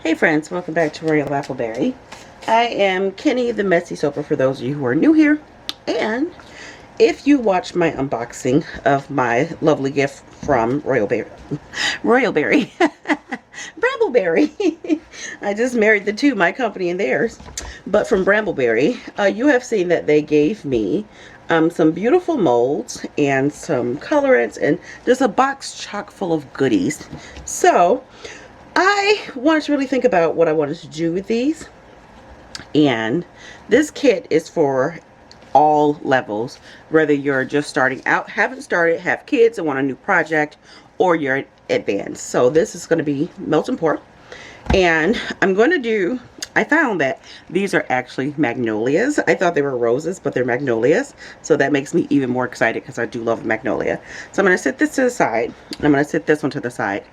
Hey friends, welcome back to Royal Appleberry. I am Kenny the Messy Soaper for those of you who are new here. And if you watched my unboxing of my lovely gift from Royalberry, Brambleberry. I just married the two, my company and theirs. But from Brambleberry, you have seen that they gave me some beautiful molds and some colorants and just a box chock full of goodies. So I wanted to really think about what I wanted to do with these. And this kit is for all levels, whether you're just starting out, haven't started, have kids and want a new project, or you're advanced. So this is going to be melt and pour. And I'm going to do, I found that these are actually magnolias. I thought they were roses, but they're magnolias. So that makes me even more excited because I do love magnolia. So I'm going to set this to the side, and I'm going to set this one to the side.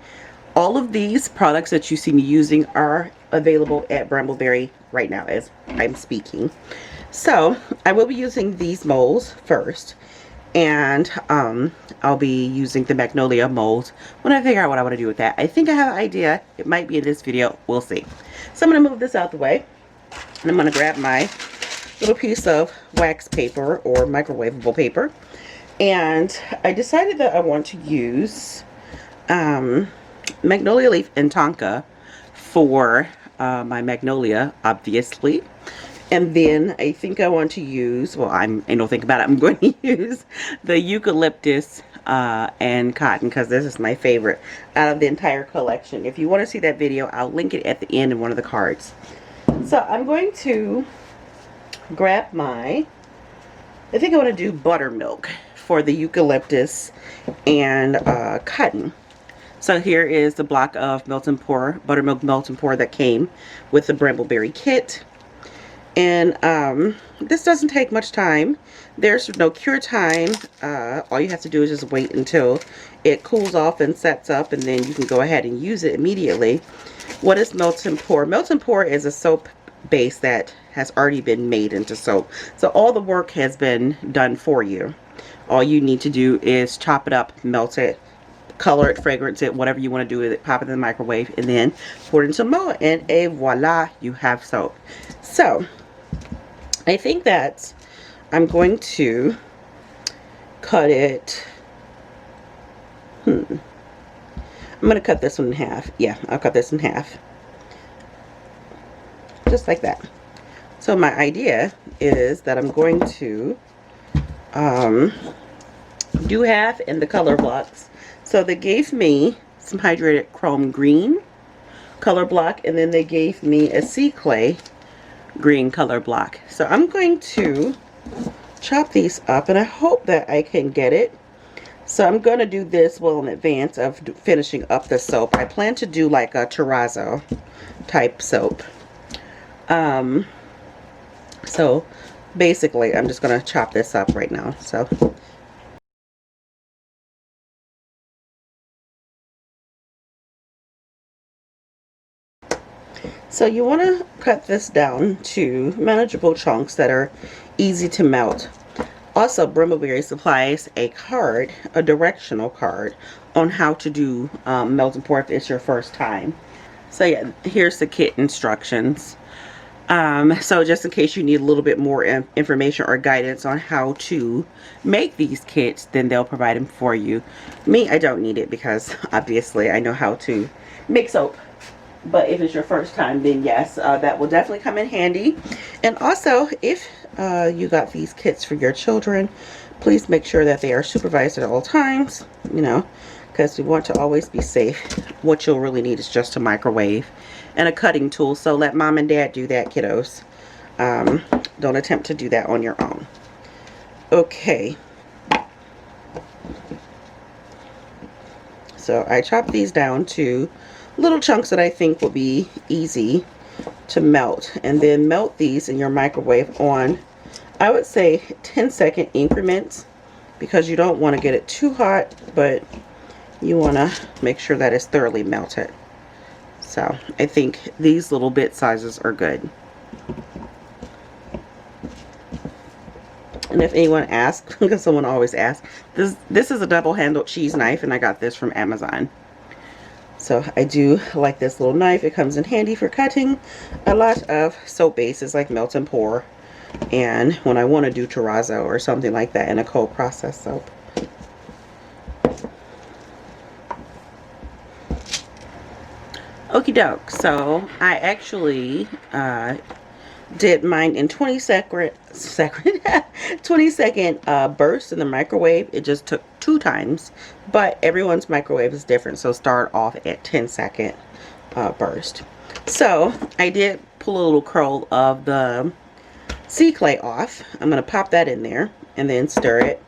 All of these products that you see me using are available at Brambleberry right now as I'm speaking. So I will be using these molds first, and I'll be using the Magnolia molds when I figure out what I want to do with that. I think I have an idea. It might be in this video. We'll see. So I'm going to move this out the way, and I'm going to grab my little piece of wax paper or microwavable paper, and I decided that I want to use Magnolia leaf and tonka for my magnolia, obviously. And then I think I want to use, well, I don't think about it, I'm going to use the eucalyptus and cotton, because this is my favorite out of the entire collection. If you want to see that video, I'll link it at the end in one of the cards. So I'm going to grab I think I want to do buttermilk for the eucalyptus and cotton. So here is the block of melt and pour, buttermilk melt and pour that came with the Brambleberry kit. And this doesn't take much time. There's no cure time. All you have to do is just wait until it cools off and sets up, and then you can go ahead and use it immediately. What is melt and pour? Melt and pour is a soap base that has already been made into soap. So all the work has been done for you. All you need to do is chop it up, melt it, color it, fragrance it, whatever you want to do with it, pop it in the microwave, and then pour it into a mold, and voila, you have soap. So I think that I'm going to cut it. I'm going to cut this one in half. Yeah, I'll cut this in half. Just like that. So my idea is that I'm going to do half in the color blocks. So they gave me some hydrated chrome green color block, and then they gave me a sea clay green color block. So I'm going to chop these up, and I hope that I can get it. So I'm going to do this well in advance of finishing up the soap. I plan to do like a terrazzo type soap. So basically I'm just going to chop this up right now. So you want to cut this down to manageable chunks that are easy to melt. Also, Brambleberry supplies a card, a directional card, on how to do melt and pour if it's your first time. So yeah, here's the kit instructions. So just in case you need a little bit more information or guidance on how to make these kits, then they'll provide them for you. Me, I don't need it because obviously I know how to make soap. But if it's your first time, then yes, that will definitely come in handy. And also, if you got these kits for your children, please make sure that they are supervised at all times, you know, because we want to always be safe. What you'll really need is just a microwave and a cutting tool. So let mom and dad do that, kiddos. Don't attempt to do that on your own. Okay. So I chopped these down to little chunks that I think will be easy to melt, and then melt these in your microwave on, I would say, 10-second increments, because you don't want to get it too hot, but you want to make sure that it's thoroughly melted. So I think these little bit sizes are good. And if anyone asks, because someone always asks, this is a double-handled cheese knife, and I got this from Amazon. So I do like this little knife. It comes in handy for cutting a lot of soap bases like melt and pour, and when I want to do terrazzo or something like that in a cold process soap. Okie doke. So I actually did mine in 20 second 20-second bursts in the microwave. It just took 2 times, but everyone's microwave is different, so start off at 10-second burst. So I did pull a little curl of the sea clay off. I'm going to pop that in there and then stir it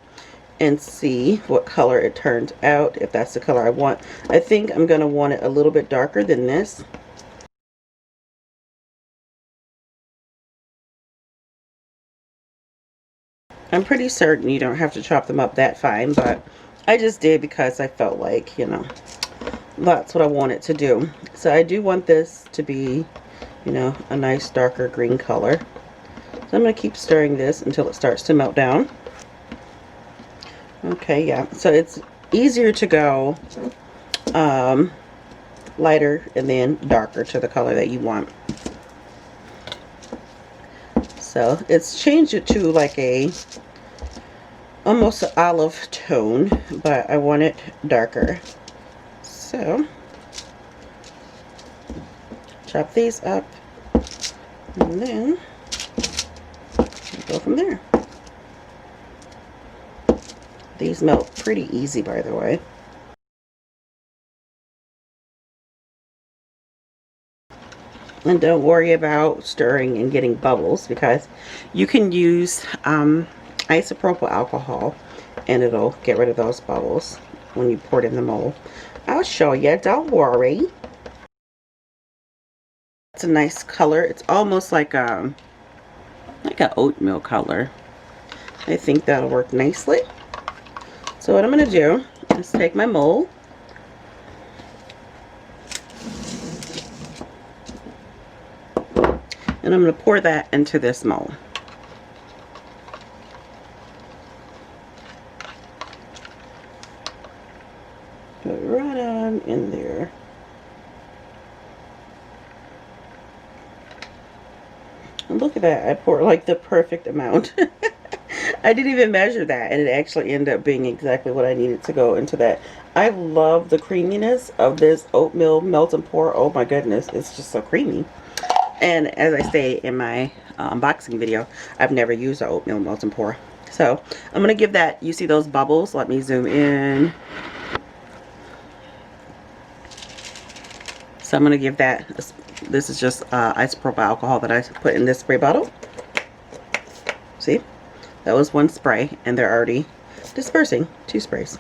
and see what color it turns out, if that's the color I want. I think I'm going to want it a little bit darker than this. I'm pretty certain you don't have to chop them up that fine, but I just did because I felt like, you know, that's what I wanted to do. So I do want this to be, you know, a nice darker green color. So I'm going to keep stirring this until it starts to melt down. Okay, yeah, so it's easier to go lighter and then darker to the color that you want. So it's changed it to like a almost an olive tone, but I want it darker. So chop these up and then go from there. These melt pretty easy, by the way. And don't worry about stirring and getting bubbles, because you can use isopropyl alcohol and it'll get rid of those bubbles when you pour it in the mold. I'll show you, don't worry. It's a nice color. It's almost like an oatmeal color. I think that'll work nicely. So what I'm going to do is take my mold, and I'm going to pour that into this mold. Put it right on in there. And look at that, I poured like the perfect amount. I didn't even measure that, and it actually ended up being exactly what I needed to go into that. I love the creaminess of this oatmeal melt and pour. Oh my goodness, it's just so creamy. And as I say in my unboxing video, I've never used an oatmeal melt and pour. So I'm going to give that, you see those bubbles? Let me zoom in. So I'm going to give that, this is just isopropyl alcohol that I put in this spray bottle. See? That was 1 spray, and they're already dispersing. 2 sprays.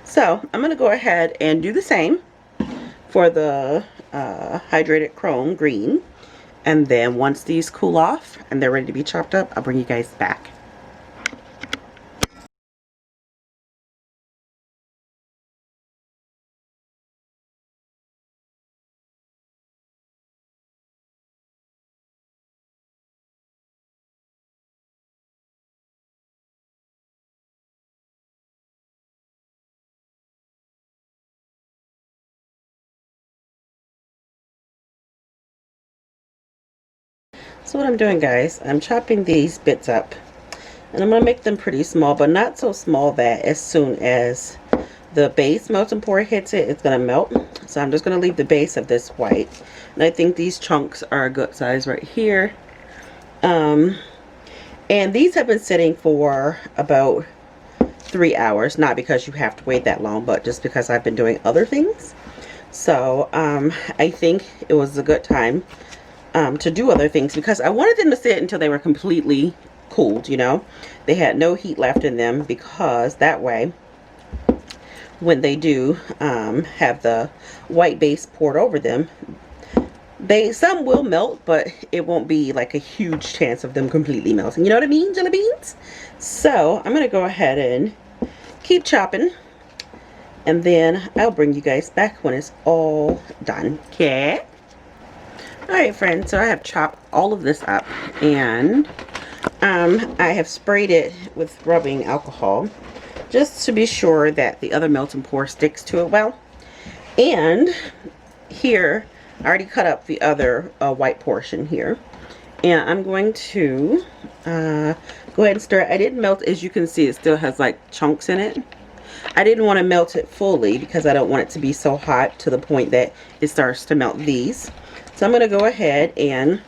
So I'm going to go ahead and do the same for the hydrated chrome green. And then once these cool off and they're ready to be chopped up, I'll bring you guys back. So what I'm doing, guys, I'm chopping these bits up, and I'm going to make them pretty small, but not so small that as soon as the base melt and pour hits it, it's going to melt. So I'm just going to leave the base of this white, and I think these chunks are a good size right here. And these have been sitting for about 3 hours, not because you have to wait that long, but just because I've been doing other things. So I think it was a good time to do other things, because I wanted them to sit until they were completely cooled, you know. They had no heat left in them, because that way when they do have the white base poured over them, some will melt, but it won't be like a huge chance of them completely melting. You know what I mean, jelly beans? So I'm going to go ahead and keep chopping, and then I'll bring you guys back when it's all done. Okay? Alright, friends, so I have chopped all of this up, and I have sprayed it with rubbing alcohol just to be sure that the other melt and pour sticks to it well. And here, I already cut up the other white portion here. And I'm going to go ahead and stir it. I didn't melt, as you can see, it still has like chunks in it. I didn't want to melt it fully because I don't want it to be so hot to the point that it starts to melt these. So I'm going to go ahead and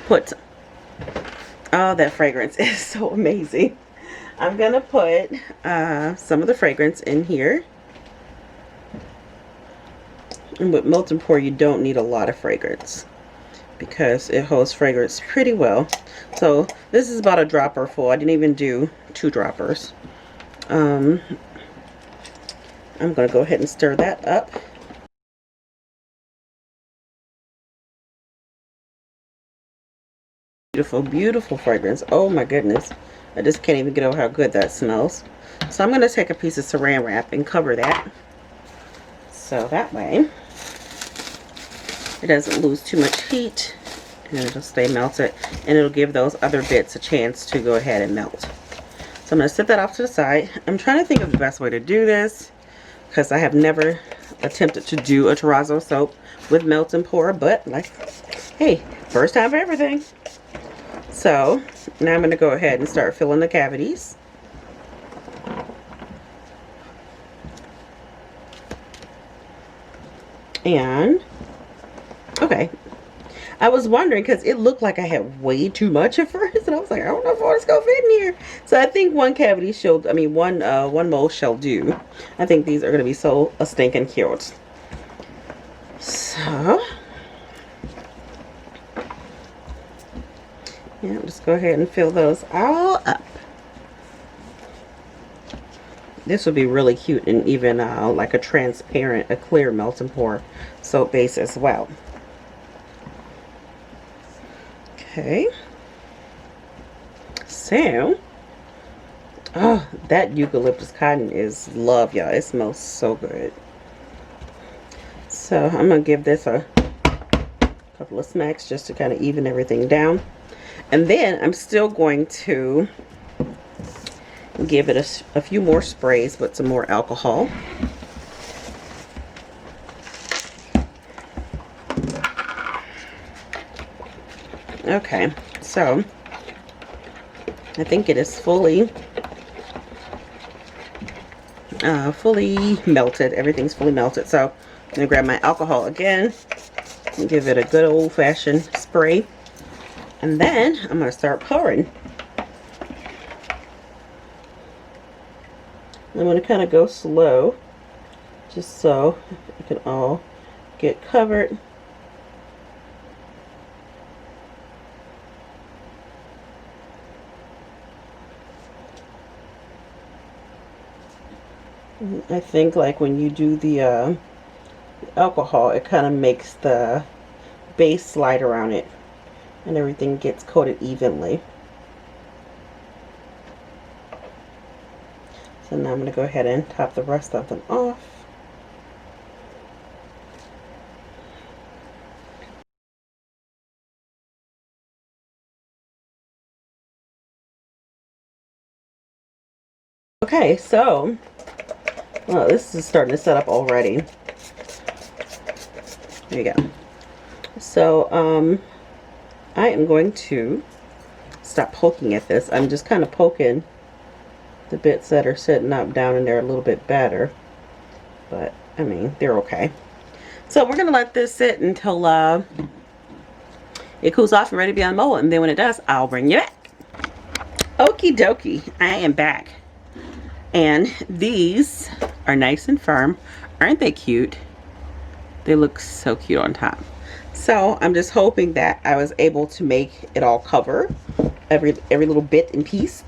put, oh, that fragrance is so amazing. I'm going to put some of the fragrance in here. And with melt and pour, you don't need a lot of fragrance because it holds fragrance pretty well. So this is about a dropper full. I didn't even do 2 droppers. I'm going to go ahead and stir that up. Beautiful, beautiful fragrance. Oh my goodness. I just can't even get over how good that smells. So I'm going to take a piece of saran wrap and cover that. So that way it doesn't lose too much heat and it'll stay melted, and it'll give those other bits a chance to go ahead and melt. So I'm going to set that off to the side. I'm trying to think of the best way to do this because I have never attempted to do a terrazzo soap with melt and pour, but like, hey, first time for everything. So now I'm going to go ahead and start filling the cavities. And okay, I was wondering because it looked like I had way too much at first, and I was like, I don't know if all this gonna fit in here. So I think one cavity shall, I mean one mold shall do. I think these are gonna be so stinking cute. So yeah, just go ahead and fill those all up. This would be really cute and even like a transparent, a clear melt and pour soap base as well. Okay. So, oh, that eucalyptus cotton is love, y'all. It smells so good. So I'm gonna give this a couple of smacks just to kind of even everything down. And then I'm still going to give it a few more sprays with some more alcohol. Okay, so I think it is fully melted. Everything's fully melted. So I'm gonna grab my alcohol again and give it a good old-fashioned spray, and then I'm gonna start pouring. I'm going to kind of go slow just so it can all get covered. I think like when you do the alcohol, it kind of makes the base slide around it and everything gets coated evenly. So now I'm going to go ahead and top the rest of them off. Okay, so, well, this is starting to set up already. There you go. So, I am going to stop poking at this. I'm just kind of poking the bits that are sitting up down in there a little bit better, but I mean they're okay. So we're gonna let this sit until it cools off and ready to be unmolded, and then when it does, I'll bring you back. Okie dokie, I am back, and these are nice and firm. Aren't they cute? They look so cute on top. So I'm just hoping that I was able to make it all cover every little bit and piece.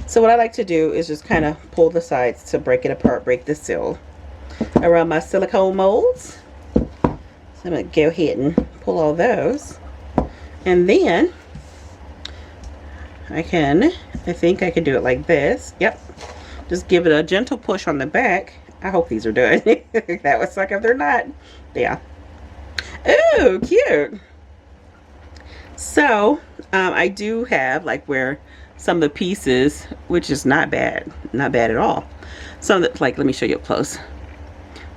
So what I like to do is just kind of pull the sides to break it apart, break the seal around my silicone molds. So I'm going to go ahead and pull all those. And then I think I can do it like this. Yep. Just give it a gentle push on the back. I hope these are done. That would suck if they're not. Yeah. Oh, cute. So I do have like where some of the pieces, which is not bad at all. Some that, like, let me show you up close.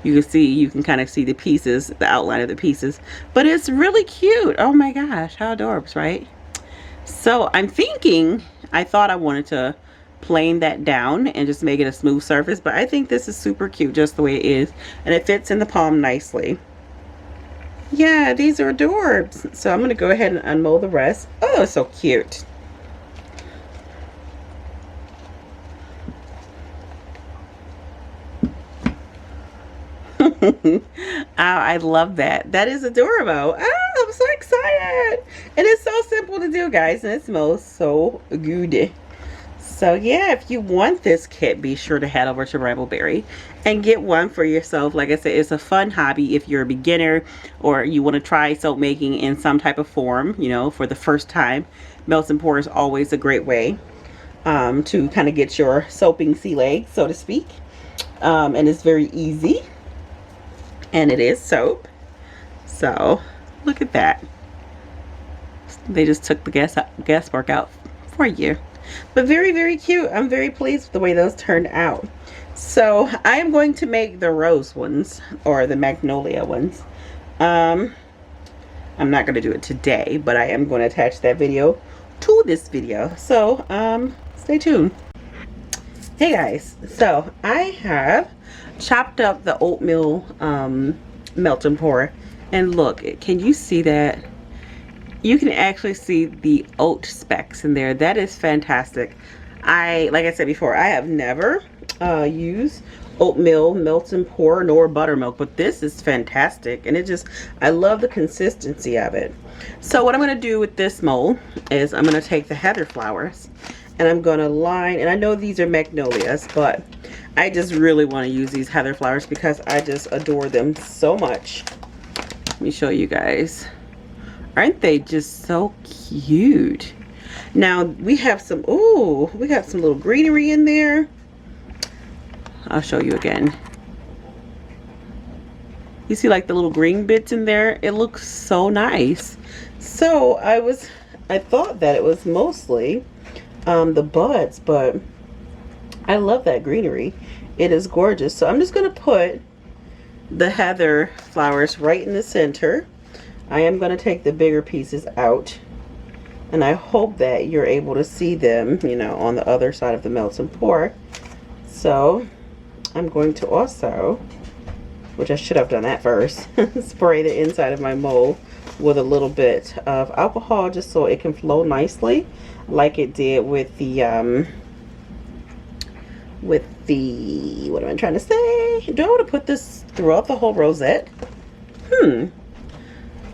You can kind of see the pieces, the outline of the pieces, but it's really cute. Oh my gosh, how adorbs, right? So I'm thinking, I thought I wanted to plane that down and just make it a smooth surface, but I think this is super cute just the way it is, and it fits in the palm nicely. Yeah, these are adorbs. So I'm gonna go ahead and unmold the rest. Oh, it's so cute. Oh, I love that. That is adorable. Oh, I'm so excited. And it's so simple to do, guys, and it smells so good. So yeah, if you want this kit, be sure to head over to Brambleberry and get one for yourself. Like I said, it's a fun hobby if you're a beginner or you want to try soap making in some type of form, you know, for the first time. Melt and pour is always a great way to kind of get your soaping sea legs, so to speak. And it's very easy. And it is soap. So look at that. They just took the gas work out for you. But very, very cute. I'm very pleased with the way those turned out. So I am going to make the rose ones, or the magnolia ones. I'm not going to do it today, but I am going to attach that video to this video. So stay tuned. Hey guys, so I have chopped up the oatmeal melt and pour, and look, can you see that? You can actually see the oat specks in there. That is fantastic. Like I said before, I have never used oatmeal melt and pour nor buttermilk, but this is fantastic, and I love the consistency of it. So what I'm going to do with this mold is I'm going to take the heather flowers and I'm going to line, and I know these are magnolias, but I just really want to use these heather flowers because I just adore them so much. Let me show you guys. Aren't they just so cute? Now we have some, ooh, we got some little greenery in there. I'll show you again. You see like the little green bits in there? It looks so nice. So I thought that it was mostly the buds, but I love that greenery. It is gorgeous. So I'm just gonna put the heather flowers right in the center. I am going to take the bigger pieces out, and I hope that you're able to see them, you know, on the other side of the melt and pour. So I'm going to also, which I should have done that first, spray the inside of my mold with a little bit of alcohol just so it can flow nicely like it did with the what am I trying to say? Do I want to put this throughout the whole rosette?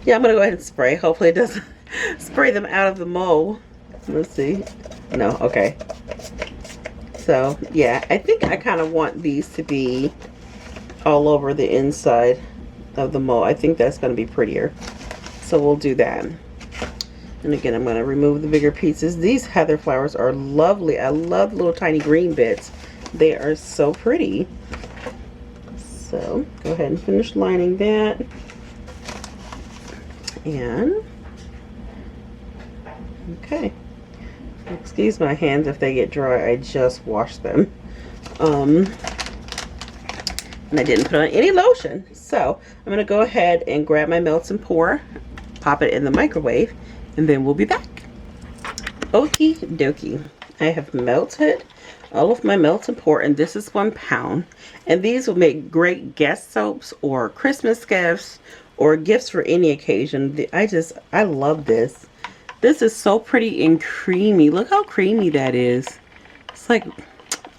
Yeah, I'm going to go ahead and spray. Hopefully it doesn't spray them out of the mold. Let's see. No, okay. So, yeah, I think I kind of want these to be all over the inside of the mold. I think that's going to be prettier. So we'll do that. And again, I'm going to remove the bigger pieces. These heather flowers are lovely. I love little tiny green bits. They are so pretty. So, go ahead and finish lining that. And okay, excuse my hands if they get dry. I just washed them, and I didn't put on any lotion. So I'm gonna go ahead and grab my melt and pour, pop it in the microwave, and then we'll be back. Okie dokie. I have melted all of my melt and pour, and this is 1 pound, and these will make great guest soaps or Christmas gifts or gifts for any occasion. I love this. This is so pretty and creamy. Look how creamy that is. It's like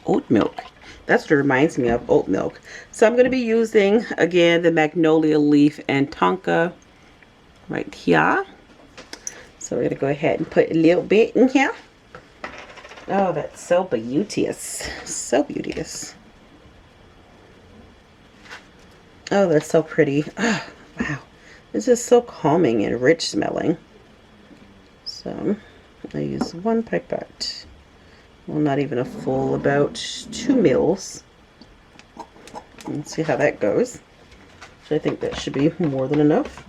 oat milk. That's what it reminds me of, oat milk. So I'm going to be using, again, the magnolia leaf and tonka right here. So we're going to go ahead and put a little bit in here. Oh, that's so beauteous. So beauteous. Oh, that's so pretty. Oh, wow. This is so calming and rich smelling. So I use 1 pipette. Well, not even a full, about 2 mils. Let's see how that goes. So I think that should be more than enough.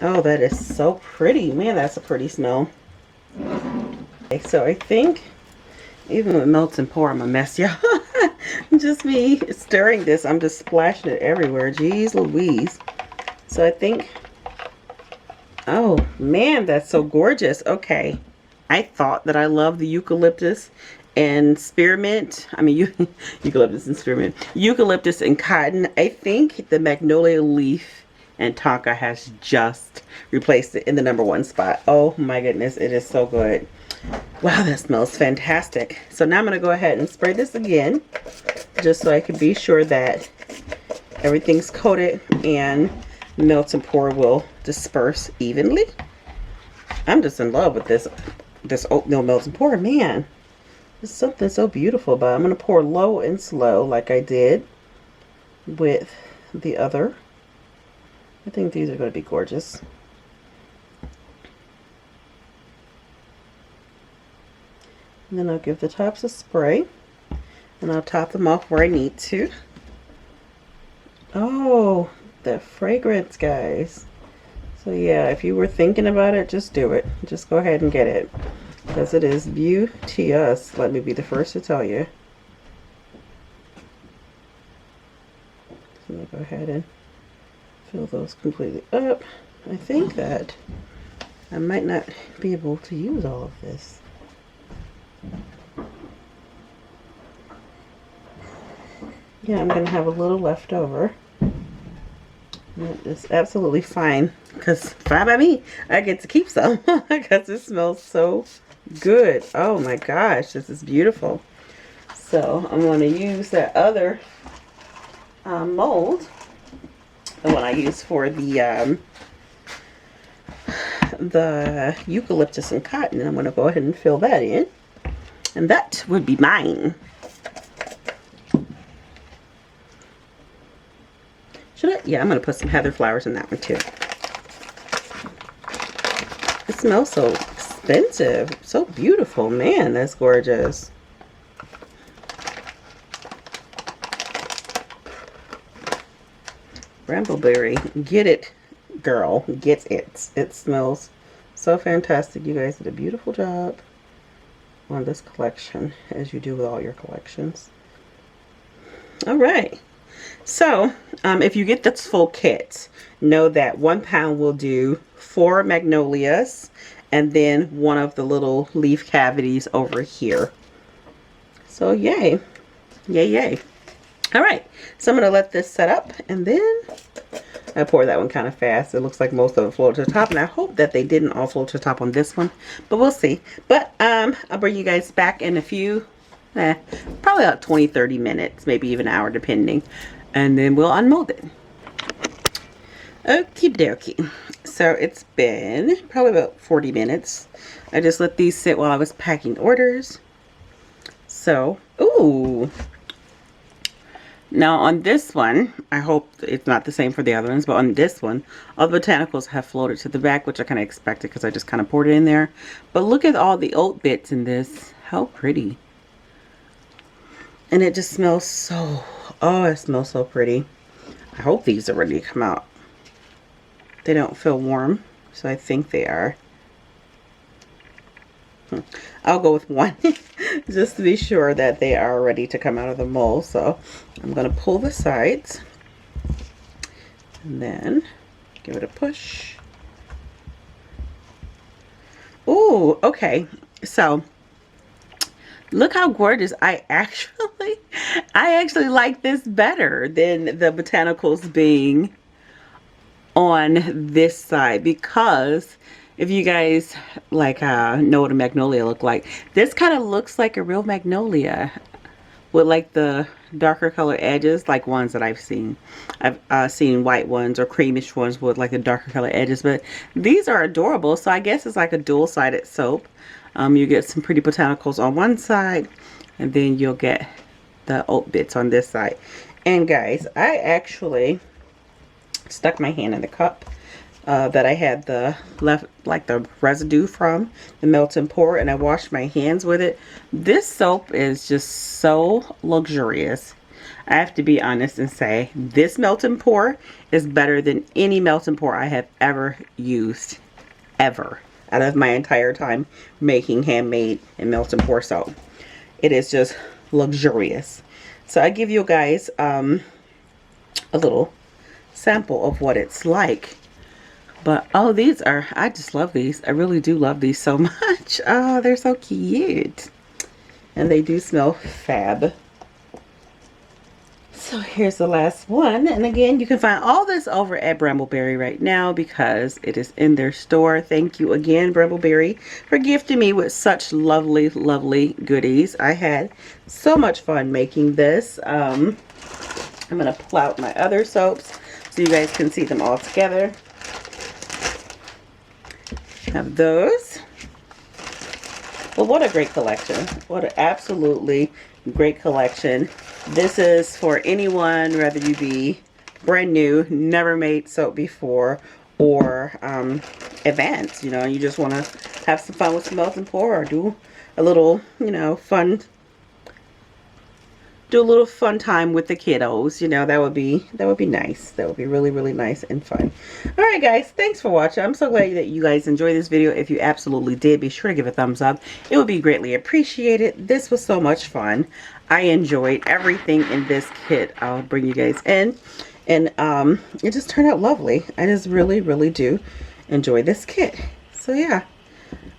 Oh, that is so pretty. Man, that's a pretty smell. Okay, so I think even with melt and pour, I'm a mess, y'all. Just me stirring this, I'm just splashing it everywhere. Jeez Louise. So I think, oh man, that's so gorgeous. Okay, I thought that I loved the eucalyptus and spearmint. I mean, eucalyptus and spearmint. Eucalyptus and cotton. I think the magnolia leaf and tonka has just replaced it in the #1 spot. Oh my goodness, it is so good. Wow, that smells fantastic. So now I'm going to go ahead and spray this again, just so I can be sure that everything's coated and melt and pour will disperse evenly. I'm just in love with this oatmeal melt and pour. Man, there's something so beautiful about it. I'm going to pour low and slow like I did with the other. I think these are going to be gorgeous. And then I'll give the tops a spray. And I'll top them off where I need to. Oh, the fragrance, guys. So yeah, if you were thinking about it, just do it. Just go ahead and get it. Because it is beauteous. Let me be the first to tell you. So I'm going to go ahead and fill those completely up. I think that I might not be able to use all of this. Yeah, I'm gonna have a little left over. It's absolutely fine, because fine by me. I get to keep some because it smells so good. Oh my gosh, this is beautiful. So I'm going to use that other mold, the one I use for the eucalyptus and cotton. I'm going to go ahead and fill that in, and that would be mine. Should I? Yeah, I'm going to put some heather flowers in that one too. It smells so expensive. So beautiful. Man, that's gorgeous. Brambleberry. Get it, girl. Get it. It smells so fantastic. You guys did a beautiful job on this collection, as you do with all your collections. All right. So, if you get this full kit, know that 1 pound will do 4 magnolias and then one of the little leaf cavities over here. So, yay. Yay, yay. All right. So, I'm going to let this set up, and then I poured that one kind of fast. It looks like most of it floated to the top, and I hope that they didn't all float to the top on this one, but we'll see. But I'll bring you guys back in a few, probably about 20-30 minutes, maybe even an hour, depending. And then we'll unmold it. Okie dokie. So it's been probably about 40 minutes. I just let these sit while I was packing orders. So, ooh. Now on this one, I hope it's not the same for the other ones, but on this one, all the botanicals have floated to the back, which I kind of expected because I just kind of poured it in there. But look at all the oat bits in this. How pretty. And it just smells so, oh, it smells so pretty. I hope these are ready to come out. They don't feel warm, so I think they are. I'll go with one just to be sure that they are ready to come out of the mold. So I'm going to pull the sides and then give it a push. Ooh, okay. So look how gorgeous. I actually like this better than the botanicals being on this side, because if you guys like know what a magnolia look like, this kind of looks like a real magnolia with like the darker color edges, like ones that I've seen. I've seen white ones or creamish ones with like the darker color edges, but these are adorable. So I guess it's like a dual-sided soap. You get some pretty botanicals on one side, and then you'll get the oat bits on this side. And guys, I actually stuck my hand in the cup that I had the residue from the melt and pour, and I washed my hands with it. This soap is just so luxurious. I have to be honest and say this melt and pour is better than any melt and pour I have ever used, ever. out of my entire time making handmade and melt and pour soap. It is just luxurious. So I give you guys a little sample of what it's like. But oh, these are, I just love these. I really do love these so much. Oh, they're so cute. And they do smell fab. So here's the last one. And again, you can find all this over at Brambleberry right now because it is in their store. Thank you again, Brambleberry, for gifting me with such lovely, lovely goodies. I had so much fun making this. I'm going to pull out my other soaps so you guys can see them all together. Have those. Well, what a great collection. What an absolutely great collection. This is for anyone, whether you be brand new, never made soap before, or advanced. You know, you just want to have some fun with some melt and pour, or do a little, you know, fun. Do a little fun time with the kiddos. You know, that would be nice. That would be really, really nice and fun. All right, guys, thanks for watching. I'm so glad that you guys enjoyed this video. If you absolutely did, be sure to give a thumbs up. It would be greatly appreciated. This was so much fun. I enjoyed everything in this kit. I'll bring you guys in, and it just turned out lovely. I just really, really do enjoy this kit. So yeah,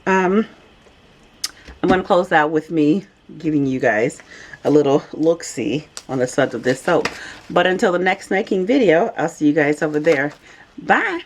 I'm going to close out with me giving you guys a little look-see on the suds of this soap. But until the next making video, I'll see you guys over there. Bye.